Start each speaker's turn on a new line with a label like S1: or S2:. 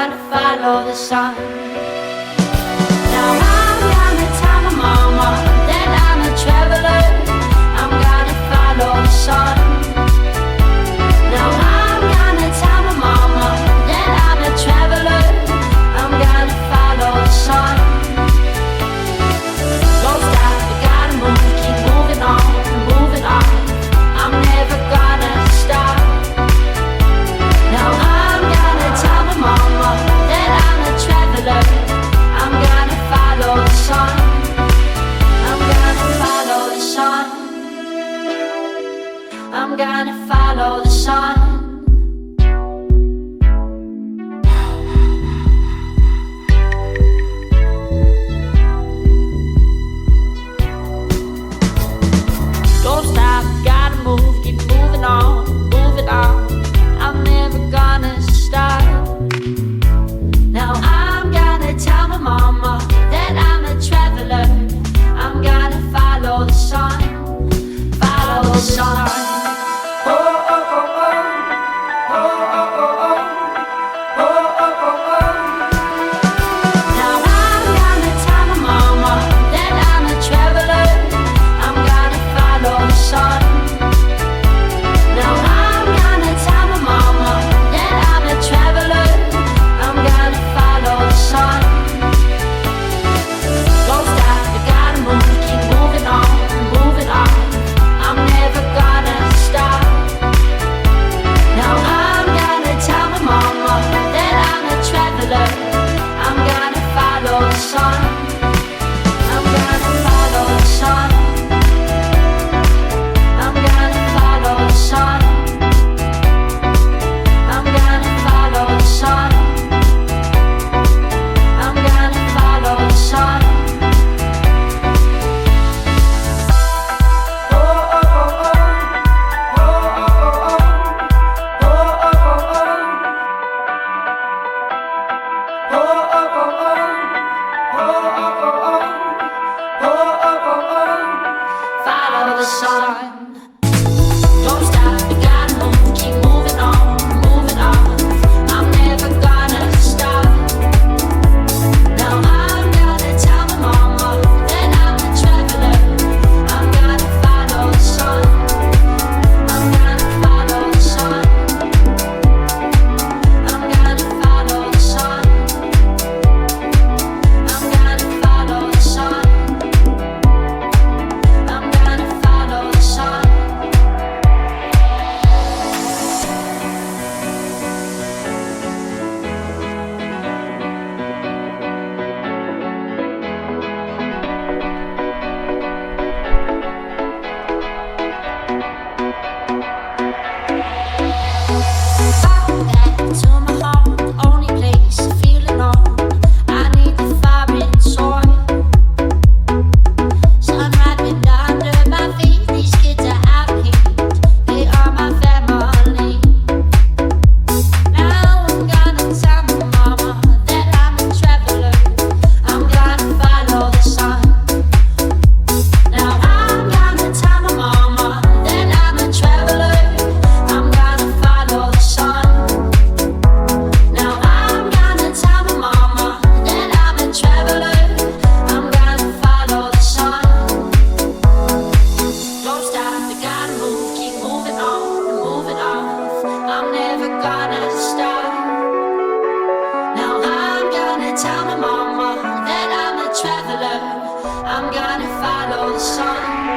S1: gonna follow the sun. Now I'm gonna tell my mama that I'm a traveler. I'm gonna follow the sun. Now I'm gonna tell my mama that I'm a traveler. I'm gonna follow the sun. Don't stop, you gotta move, keep moving on, moving on. I'm never gonna stop. Now I'm gonna tell my mama that I'm a traveler. I'm gonna follow the sun. I'm gonna follow the sun. I'm gonna follow the sun. Don't stop, gotta move, keep moving on, moving on. I'm never gonna stop. Now I'm gonna tell my mama that I'm a traveler. I'm gonna follow the sun, follow the sun. Oh, oh, oh, oh. Oh, oh, oh, oh. Oh, oh, oh, oh. Now I'm gonna tell my mama that I'm a traveler. I'm gonna follow the sun. Now I'm gonna tell my mama that I'm a traveler. I'm gonna follow the sun. Don't stop, you gotta move, keep moving on, moving on. I'm never gonna stop. Now I'm gonna tell my mama that I'm a traveler. I'm gonna follow the sun. I'm gonna follow the sun. I'm gonna follow the sun. I'm gonna follow the sun. I'm gonna follow the sun. Oh, oh, oh, oh. Oh, oh, oh, oh. Oh, oh, oh, oh. Oh, oh, oh, oh. Oh, oh, oh, oh. Oh, oh, oh, oh. Follow the sun. Don't stop, you gotta move, keep moving on, moving on. I'm never gonna stop. Now I'm gonna tell my mama that I'm a traveler. I'm gonna follow the sun. I'm gonna follow the sun. I'm gonna follow the sun. I'm gonna follow the sun. I'm gonna follow the sun. Back to my home, the only place I feel alone. I need the foreign soil. Sun wrapping under my feet. These kids are outcast. They are my family. Now I'm gonna tell my mama that I'm a traveler. I'm gonna follow the sun. Now I'm gonna tell my mama that I'm a traveler. I'm gonna follow the sun. Now I'm gonna tell my mama that I'm a traveler. I'm gonna follow the sun. Don't stop, you gotta move, keep moving on, moving on. I'm never gonna stop. Now I'm gonna tell my mama that I'm a traveler. I'm gonna follow the sun.